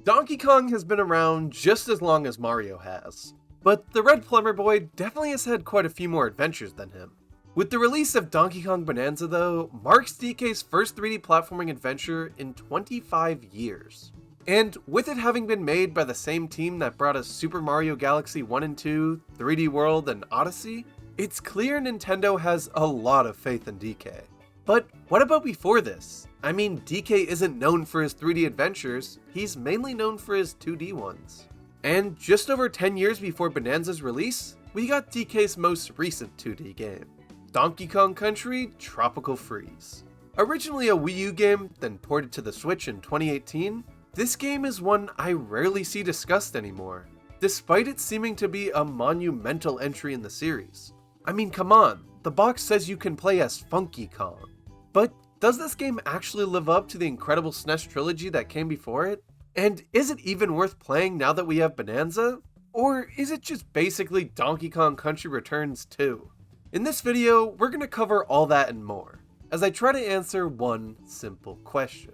Donkey Kong has been around just as long as Mario has, but the Red Plumber Boy definitely has had quite a few more adventures than him. With the release of Donkey Kong Bananza though, marks DK's first 3D platforming adventure in 25 years. And with it having been made by the same team that brought us Super Mario Galaxy 1 and 2, 3D World, and Odyssey, it's clear Nintendo has a lot of faith in DK. But what about before this? I mean, DK isn't known for his 3D adventures, he's mainly known for his 2D ones. And just over 10 years before Bananza's release, we got DK's most recent 2D game, Donkey Kong Country Tropical Freeze. Originally a Wii U game, then ported to the Switch in 2018, this game is one I rarely see discussed anymore, despite it seeming to be a monumental entry in the series. I mean, come on, the box says you can play as Funky Kong. But does this game actually live up to the incredible SNES trilogy that came before it? And is it even worth playing now that we have Bananza? Or is it just basically Donkey Kong Country Returns 2? In this video, we're going to cover all that and more, as I try to answer one simple question.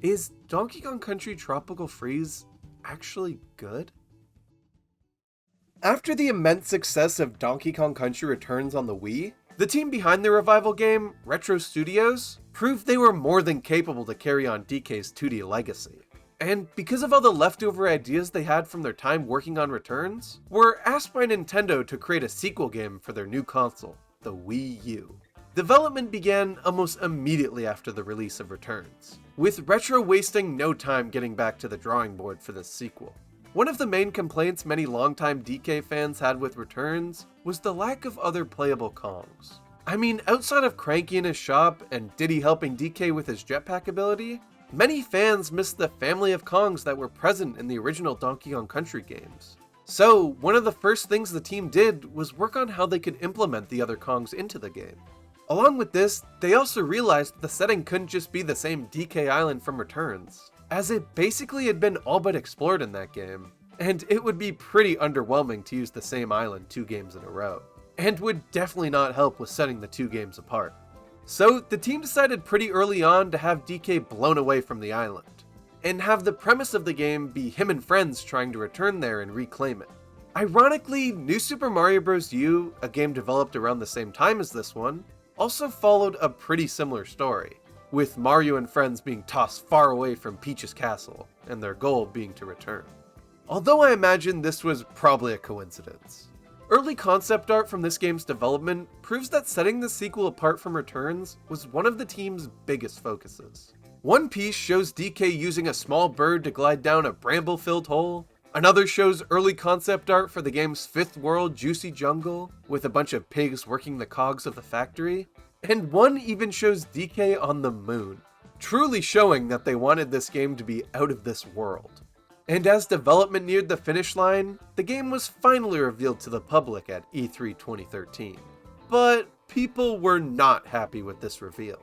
Is Donkey Kong Country Tropical Freeze actually good? After the immense success of Donkey Kong Country Returns on the Wii, the team behind the revival game, Retro Studios, proved they were more than capable to carry on DK's 2D legacy. And because of all the leftover ideas they had from their time working on Returns, were asked by Nintendo to create a sequel game for their new console, the Wii U. Development began almost immediately after the release of Returns, with Retro wasting no time getting back to the drawing board for this sequel. One of the main complaints many longtime DK fans had with Returns was the lack of other playable Kongs. I mean, outside of Cranky in his shop and Diddy helping DK with his jetpack ability, many fans missed the family of Kongs that were present in the original Donkey Kong Country games. So, one of the first things the team did was work on how they could implement the other Kongs into the game. Along with this, they also realized the setting couldn't just be the same DK Island from Returns, as it basically had been all but explored in that game, and it would be pretty underwhelming to use the same island 2 games in a row, and would definitely not help with setting the 2 games apart. So the team decided pretty early on to have DK blown away from the island, and have the premise of the game be him and friends trying to return there and reclaim it. Ironically, New Super Mario Bros. U, a game developed around the same time as this one, also followed a pretty similar story, with Mario and friends being tossed far away from Peach's castle, and their goal being to return. Although I imagine this was probably a coincidence. Early concept art from this game's development proves that setting the sequel apart from Returns was one of the team's biggest focuses. One piece shows DK using a small bird to glide down a bramble-filled hole, another shows early concept art for the game's 5th world Juicy Jungle, with a bunch of pigs working the cogs of the factory, and one even shows DK on the moon, truly showing that they wanted this game to be out of this world. And as development neared the finish line, the game was finally revealed to the public at E3 2013. But people were not happy with this reveal.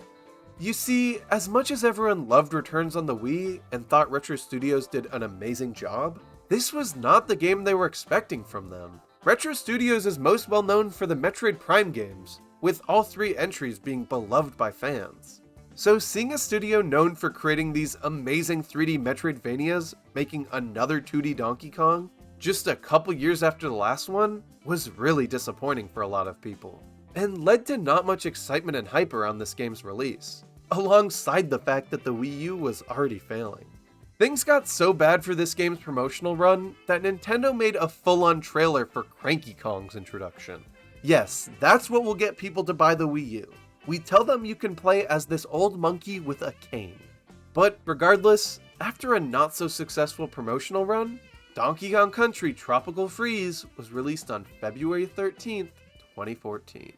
You see, as much as everyone loved Returns on the Wii and thought Retro Studios did an amazing job, this was not the game they were expecting from them. Retro Studios is most well known for the Metroid Prime games, with all 3 entries being beloved by fans. So seeing a studio known for creating these amazing 3D Metroidvanias making another 2D Donkey Kong, just a couple years after the last one, was really disappointing for a lot of people, and led to not much excitement and hype around this game's release, alongside the fact that the Wii U was already failing. Things got so bad for this game's promotional run that Nintendo made a full-on trailer for Cranky Kong's introduction. Yes, that's what will get people to buy the Wii U. We tell them you can play as this old monkey with a cane. But regardless, after a not-so-successful promotional run, Donkey Kong Country Tropical Freeze was released on February 13th, 2014.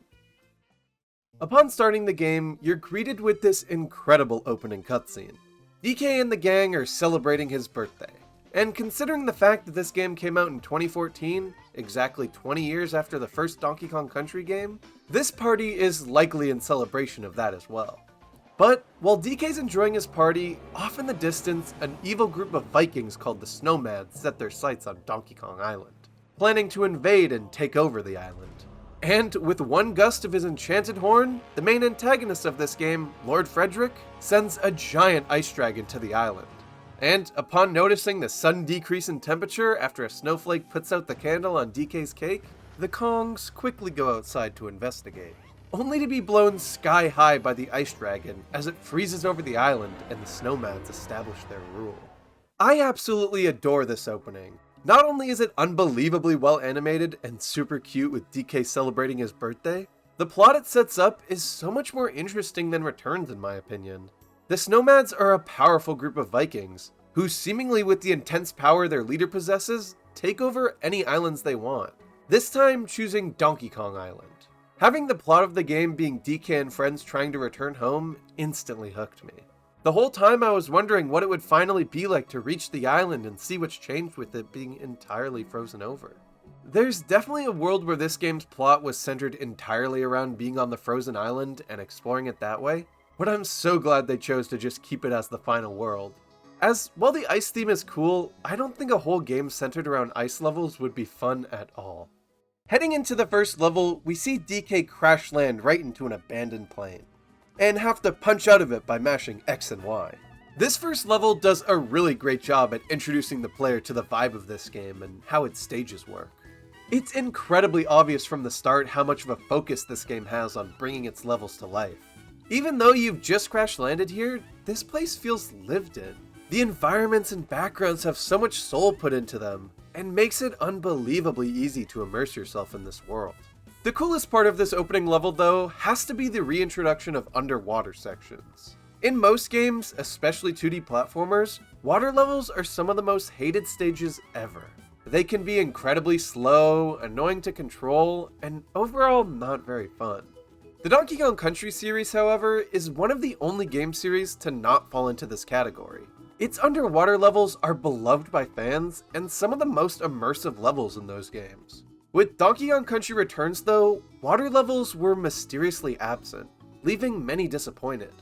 Upon starting the game, you're greeted with this incredible opening cutscene. DK and the gang are celebrating his birthday, and considering the fact that this game came out in 2014, exactly 20 years after the first Donkey Kong Country game, this party is likely in celebration of that as well. But while DK's enjoying his party, off in the distance, an evil group of Vikings called the Snowman set their sights on Donkey Kong Island, planning to invade and take over the island. And with one gust of his enchanted horn, the main antagonist of this game, Lord Frederick, sends a giant ice dragon to the island. And upon noticing the sudden decrease in temperature after a snowflake puts out the candle on DK's cake, the Kongs quickly go outside to investigate, only to be blown sky high by the ice dragon as it freezes over the island and the snowmads establish their rule. I absolutely adore this opening. Not only is it unbelievably well animated and super cute with DK celebrating his birthday, the plot it sets up is so much more interesting than Returns in my opinion. The Snowmads are a powerful group of Vikings, who seemingly with the intense power their leader possesses, take over any islands they want, this time choosing Donkey Kong Island. Having the plot of the game being DK and friends trying to return home instantly hooked me. The whole time I was wondering what it would finally be like to reach the island and see what's changed with it being entirely frozen over. There's definitely a world where this game's plot was centered entirely around being on the frozen island and exploring it that way, but I'm so glad they chose to just keep it as the final world. As while the ice theme is cool, I don't think a whole game centered around ice levels would be fun at all. Heading into the first level, we see DK crash land right into an abandoned plane, and have to punch out of it by mashing X and Y. This first level does a really great job at introducing the player to the vibe of this game and how its stages work. It's incredibly obvious from the start how much of a focus this game has on bringing its levels to life. Even though you've just crash landed here, this place feels lived in. The environments and backgrounds have so much soul put into them, and makes it unbelievably easy to immerse yourself in this world. The coolest part of this opening level though, has to be the reintroduction of underwater sections. In most games, especially 2D platformers, water levels are some of the most hated stages ever. They can be incredibly slow, annoying to control, and overall not very fun. The Donkey Kong Country series, however, is one of the only game series to not fall into this category. Its underwater levels are beloved by fans, and some of the most immersive levels in those games. With Donkey Kong Country Returns though, water levels were mysteriously absent, leaving many disappointed.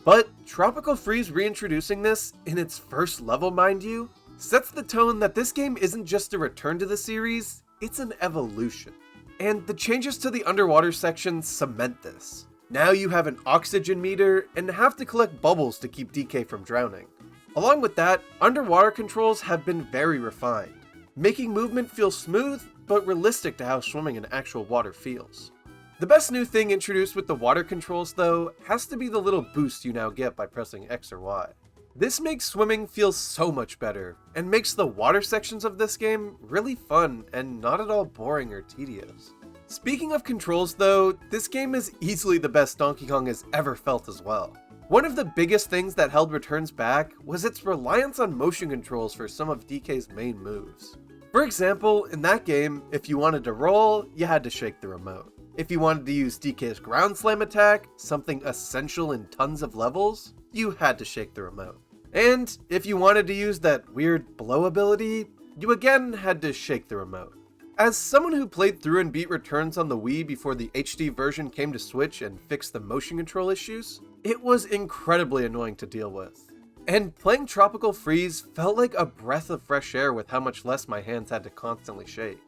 But Tropical Freeze reintroducing this, in its first level mind you, sets the tone that this game isn't just a return to the series, it's an evolution. And the changes to the underwater section cement this. Now you have an oxygen meter and have to collect bubbles to keep DK from drowning. Along with that, underwater controls have been very refined, making movement feel smooth but realistic to how swimming in actual water feels. The best new thing introduced with the water controls though has to be the little boost you now get by pressing X or Y. This makes swimming feel so much better, and makes the water sections of this game really fun and not at all boring or tedious. Speaking of controls though, this game is easily the best Donkey Kong has ever felt as well. One of the biggest things that held Returns back was its reliance on motion controls for some of DK's main moves. For example, in that game, if you wanted to roll, you had to shake the remote. If you wanted to use DK's ground slam attack, something essential in tons of levels, you had to shake the remote. And if you wanted to use that weird blow ability, you again had to shake the remote. As someone who played through and beat Returns on the Wii before the HD version came to Switch and fixed the motion control issues, it was incredibly annoying to deal with. And playing Tropical Freeze felt like a breath of fresh air with how much less my hands had to constantly shake.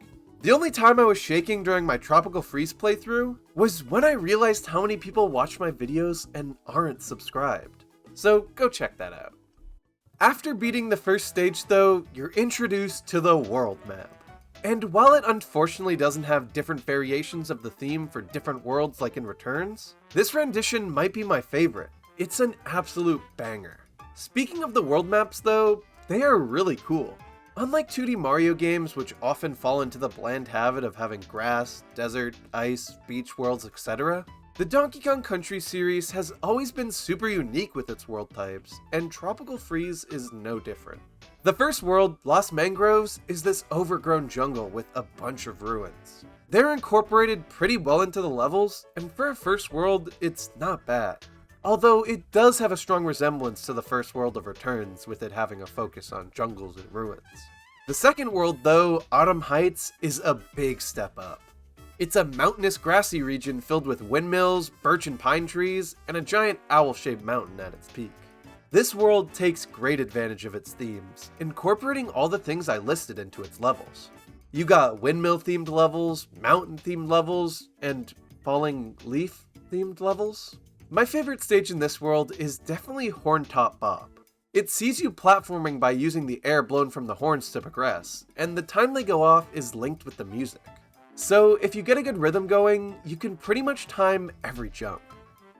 The only time I was shaking during my Tropical Freeze playthrough was when I realized how many people watch my videos and aren't subscribed. So go check that out. After beating the first stage though, you're introduced to the world map. And while it unfortunately doesn't have different variations of the theme for different worlds like in Returns, this rendition might be my favorite. It's an absolute banger. Speaking of the world maps though, they are really cool. Unlike 2D Mario games, which often fall into the bland habit of having grass, desert, ice, beach worlds, etc., the Donkey Kong Country series has always been super unique with its world types, and Tropical Freeze is no different. The first world, Lost Mangroves, is this overgrown jungle with a bunch of ruins. They're incorporated pretty well into the levels, and for a first world, it's not bad. Although it does have a strong resemblance to the first world of Returns, with it having a focus on jungles and ruins. The second world though, Autumn Heights, is a big step up. It's a mountainous grassy region filled with windmills, birch and pine trees, and a giant owl-shaped mountain at its peak. This world takes great advantage of its themes, incorporating all the things I listed into its levels. You got windmill-themed levels, mountain-themed levels, and falling leaf-themed levels. My favorite stage in this world is definitely Horntop Bob. It sees you platforming by using the air blown from the horns to progress, and the time they go off is linked with the music. So if you get a good rhythm going, you can pretty much time every jump.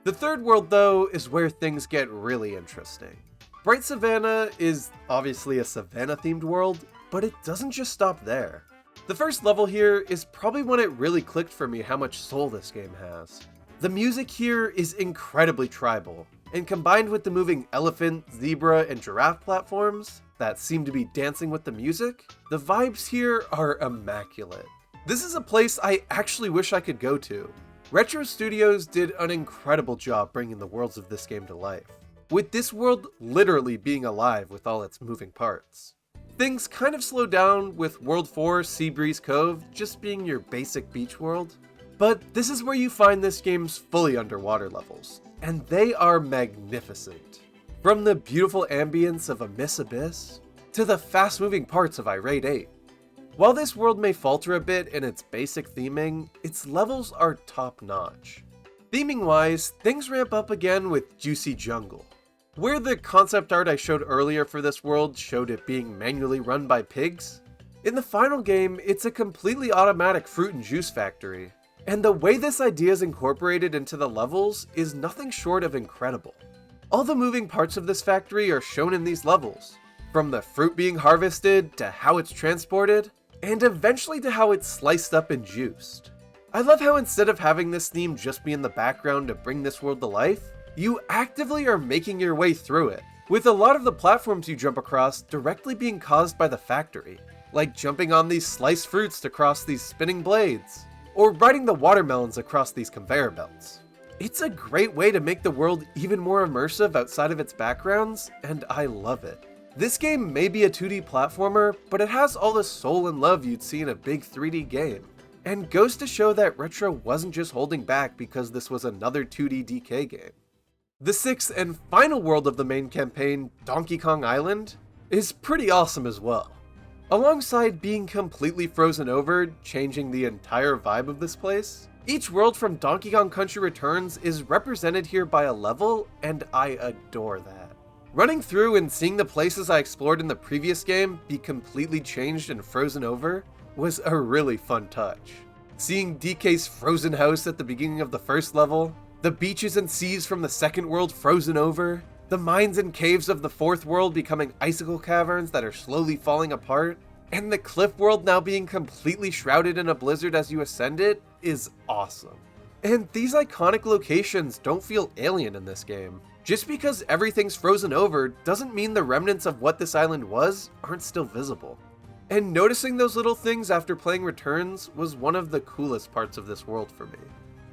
The third world, though, is where things get really interesting. Bright Savannah is obviously a Savannah-themed world, but it doesn't just stop there. The first level here is probably when it really clicked for me how much soul this game has. The music here is incredibly tribal, and combined with the moving elephant, zebra, and giraffe platforms that seem to be dancing with the music, the vibes here are immaculate. This is a place I actually wish I could go to. Retro Studios did an incredible job bringing the worlds of this game to life, with this world literally being alive with all its moving parts. Things kind of slow down with World 4 Seabreeze Cove just being your basic beach world, but this is where you find this game's fully underwater levels, and they are magnificent. From the beautiful ambience of Abyss Abyss, to the fast-moving parts of Irate 8. While this world may falter a bit in its basic theming, its levels are top-notch. Theming-wise, things ramp up again with Juicy Jungle. Where the concept art I showed earlier for this world showed it being manually run by pigs, in the final game, it's a completely automatic fruit and juice factory. And the way this idea is incorporated into the levels is nothing short of incredible. All the moving parts of this factory are shown in these levels, from the fruit being harvested to how it's transported, and eventually to how it's sliced up and juiced. I love how instead of having this theme just be in the background to bring this world to life, you actively are making your way through it, with a lot of the platforms you jump across directly being caused by the factory, like jumping on these sliced fruits to cross these spinning blades, or riding the watermelons across these conveyor belts. It's a great way to make the world even more immersive outside of its backgrounds, and I love it. This game may be a 2D platformer, but it has all the soul and love you'd see in a big 3D game, and goes to show that Retro wasn't just holding back because this was another 2D DK game. The sixth and final world of the main campaign, Donkey Kong Island, is pretty awesome as well. Alongside being completely frozen over, changing the entire vibe of this place, each world from Donkey Kong Country Returns is represented here by a level, and I adore that. Running through and seeing the places I explored in the previous game be completely changed and frozen over was a really fun touch. Seeing DK's frozen house at the beginning of the first level, the beaches and seas from the second world frozen over, the mines and caves of the fourth world becoming icicle caverns that are slowly falling apart, and the cliff world now being completely shrouded in a blizzard as you ascend it is awesome. And these iconic locations don't feel alien in this game. Just because everything's frozen over doesn't mean the remnants of what this island was aren't still visible. And noticing those little things after playing Returns was one of the coolest parts of this world for me.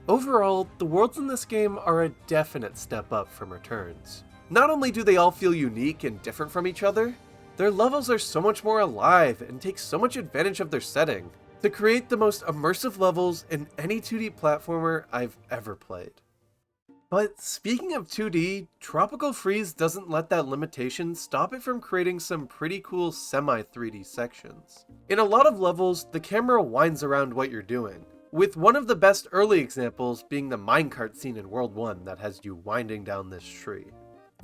Overall, the worlds in this game are a definite step up from Returns. Not only do they all feel unique and different from each other, their levels are so much more alive and take so much advantage of their setting to create the most immersive levels in any 2D platformer I've ever played. But speaking of 2D, Tropical Freeze doesn't let that limitation stop it from creating some pretty cool semi-3D sections. In a lot of levels, the camera winds around what you're doing, with one of the best early examples being the minecart scene in World 1 that has you winding down this tree.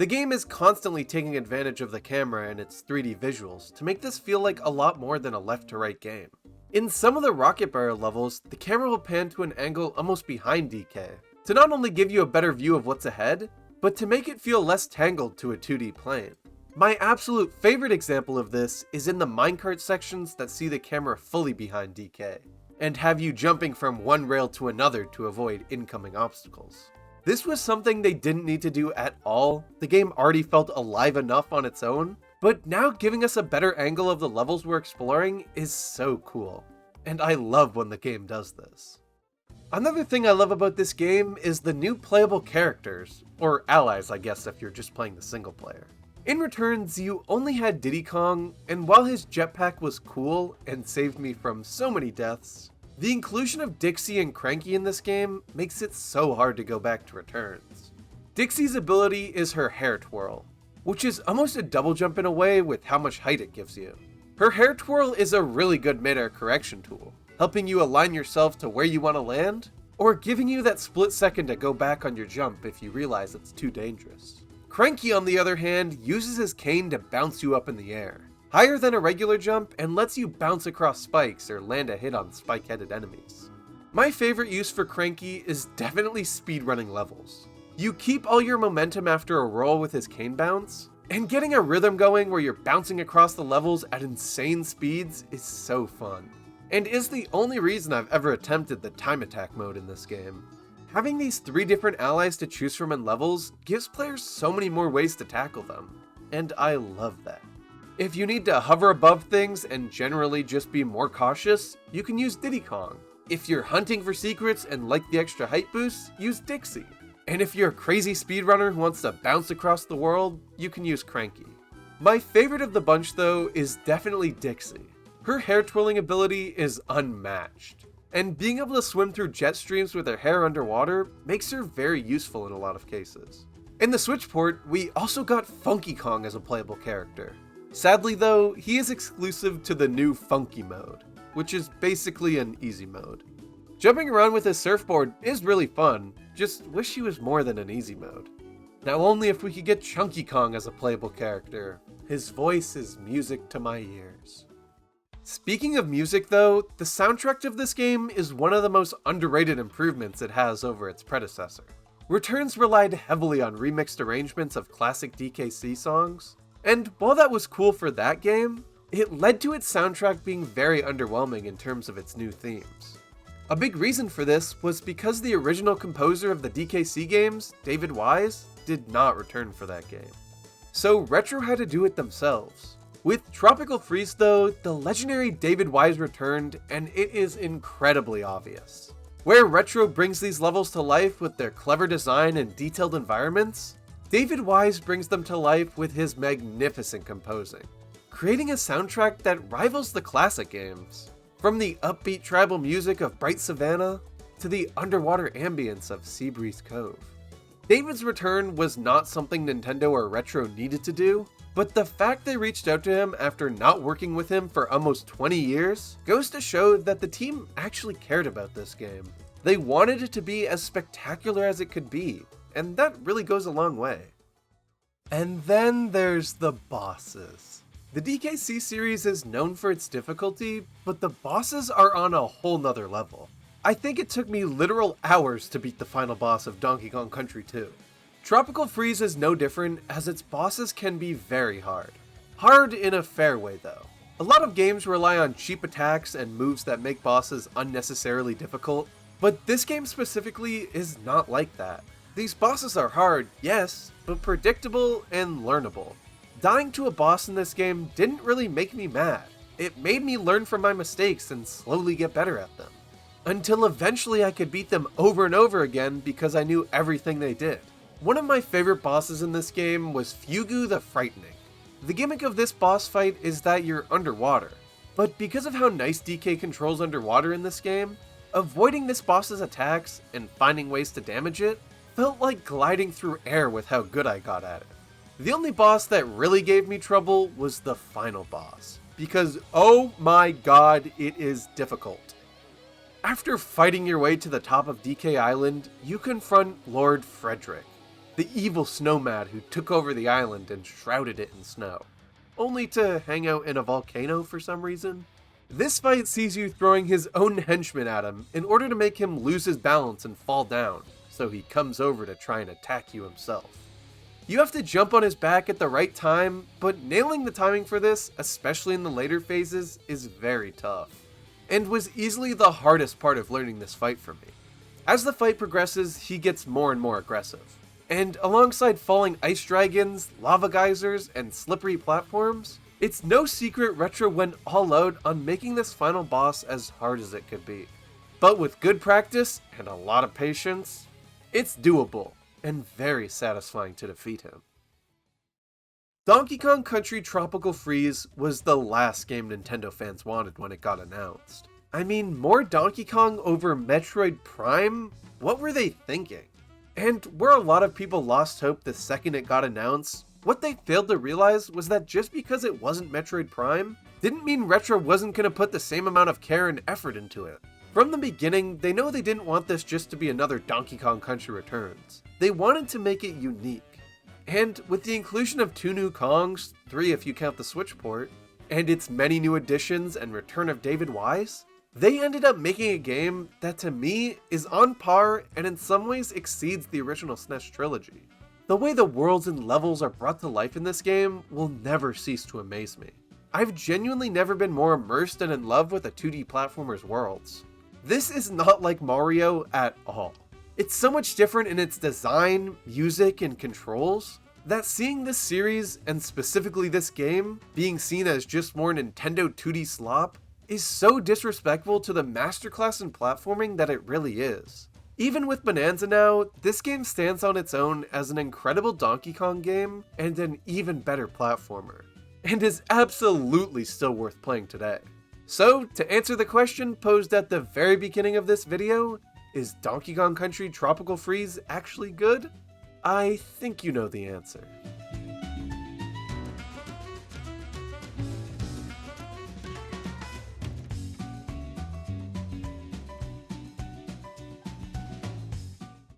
The game is constantly taking advantage of the camera and its 3D visuals to make this feel like a lot more than a left-to-right game. In some of the rocket barrel levels, the camera will pan to an angle almost behind DK, to not only give you a better view of what's ahead, but to make it feel less tangled to a 2D plane. My absolute favorite example of this is in the minecart sections that see the camera fully behind DK, and have you jumping from one rail to another to avoid incoming obstacles. This was something they didn't need to do at all, the game already felt alive enough on its own, but now giving us a better angle of the levels we're exploring is so cool, and I love when the game does this. Another thing I love about this game is the new playable characters, or allies I guess if you're just playing the single player. In Returns, you only had Diddy Kong, and while his jetpack was cool and saved me from so many deaths, the inclusion of Dixie and Cranky in this game makes it so hard to go back to Returns. Dixie's ability is her hair twirl, which is almost a double jump in a way with how much height it gives you. Her hair twirl is a really good mid-air correction tool, helping you align yourself to where you want to land, or giving you that split second to go back on your jump if you realize it's too dangerous. Cranky, on the other hand, uses his cane to bounce you up in the air, higher than a regular jump, and lets you bounce across spikes or land a hit on spike-headed enemies. My favorite use for Cranky is definitely speedrunning levels. You keep all your momentum after a roll with his cane bounce, and getting a rhythm going where you're bouncing across the levels at insane speeds is so fun, and is the only reason I've ever attempted the time attack mode in this game. Having these 3 different allies to choose from in levels gives players so many more ways to tackle them, and I love that. If you need to hover above things and generally just be more cautious, you can use Diddy Kong. If you're hunting for secrets and like the extra height boosts, use Dixie. And if you're a crazy speedrunner who wants to bounce across the world, you can use Cranky. My favorite of the bunch though is definitely Dixie. Her hair twirling ability is unmatched, and being able to swim through jet streams with her hair underwater makes her very useful in a lot of cases. In the Switch port, we also got Funky Kong as a playable character. Sadly though, he is exclusive to the new Funky mode, which is basically an easy mode. Jumping around with his surfboard is really fun, just wish he was more than an easy mode. Now only if we could get Chunky Kong as a playable character. His voice is music to my ears. Speaking of music though, the soundtrack of this game is one of the most underrated improvements it has over its predecessor. Returns relied heavily on remixed arrangements of classic DKC songs, and while that was cool for that game, it led to its soundtrack being very underwhelming in terms of its new themes. A big reason for this was because the original composer of the DKC games, David Wise, did not return for that game. So Retro had to do it themselves. With Tropical Freeze though, the legendary David Wise returned, and it is incredibly obvious. Where Retro brings these levels to life with their clever design and detailed environments, David Wise brings them to life with his magnificent composing, creating a soundtrack that rivals the classic games. From the upbeat tribal music of Bright Savannah, to the underwater ambience of Seabreeze Cove. David's return was not something Nintendo or Retro needed to do, but the fact they reached out to him after not working with him for almost 20 years goes to show that the team actually cared about this game. They wanted it to be as spectacular as it could be, and that really goes a long way. And then there's the bosses. The DKC series is known for its difficulty, but the bosses are on a whole nother level. I think it took me literal hours to beat the final boss of Donkey Kong Country 2. Tropical Freeze is no different, as its bosses can be very hard. Hard in a fair way though. A lot of games rely on cheap attacks and moves that make bosses unnecessarily difficult, but this game specifically is not like that. These bosses are hard, yes, but predictable and learnable. Dying to a boss in this game didn't really make me mad. It made me learn from my mistakes and slowly get better at them. Until eventually I could beat them over and over again because I knew everything they did. One of my favorite bosses in this game was Fugu the Frightening. The gimmick of this boss fight is that you're underwater, but because of how nice DK controls underwater in this game, avoiding this boss's attacks and finding ways to damage it felt like gliding through air with how good I got at it. The only boss that really gave me trouble was the final boss, because oh my god, it is difficult. After fighting your way to the top of DK Island, you confront Lord Frederick, the evil snowman who took over the island and shrouded it in snow, only to hang out in a volcano for some reason. This fight sees you throwing his own henchmen at him in order to make him lose his balance and fall down, so he comes over to try and attack you himself. You have to jump on his back at the right time, but nailing the timing for this, especially in the later phases, is very tough, and was easily the hardest part of learning this fight for me. As the fight progresses, he gets more and more aggressive, and alongside falling ice dragons, lava geysers, and slippery platforms, it's no secret Retro went all out on making this final boss as hard as it could be. But with good practice and a lot of patience, it's doable, and very satisfying to defeat him. Donkey Kong Country Tropical Freeze was the last game Nintendo fans wanted when it got announced. I mean, more Donkey Kong over Metroid Prime? What were they thinking? And where a lot of people lost hope the second it got announced, what they failed to realize was that just because it wasn't Metroid Prime, didn't mean Retro wasn't going to put the same amount of care and effort into it. From the beginning, they know they didn't want this just to be another Donkey Kong Country Returns. They wanted to make it unique. And with the inclusion of 2 new Kongs, 3 if you count the Switch port, and its many new additions and return of David Wise, they ended up making a game that to me is on par and in some ways exceeds the original SNES trilogy. The way the worlds and levels are brought to life in this game will never cease to amaze me. I've genuinely never been more immersed and in love with a 2D platformer's worlds. This is not like Mario at all. It's so much different in its design, music, and controls that seeing this series, and specifically this game, being seen as just more Nintendo 2D slop is so disrespectful to the masterclass in platforming that it really is. Even with Bananza now, this game stands on its own as an incredible Donkey Kong game and an even better platformer, and is absolutely still worth playing today. So, to answer the question posed at the very beginning of this video, is Donkey Kong Country Tropical Freeze actually good? I think you know the answer.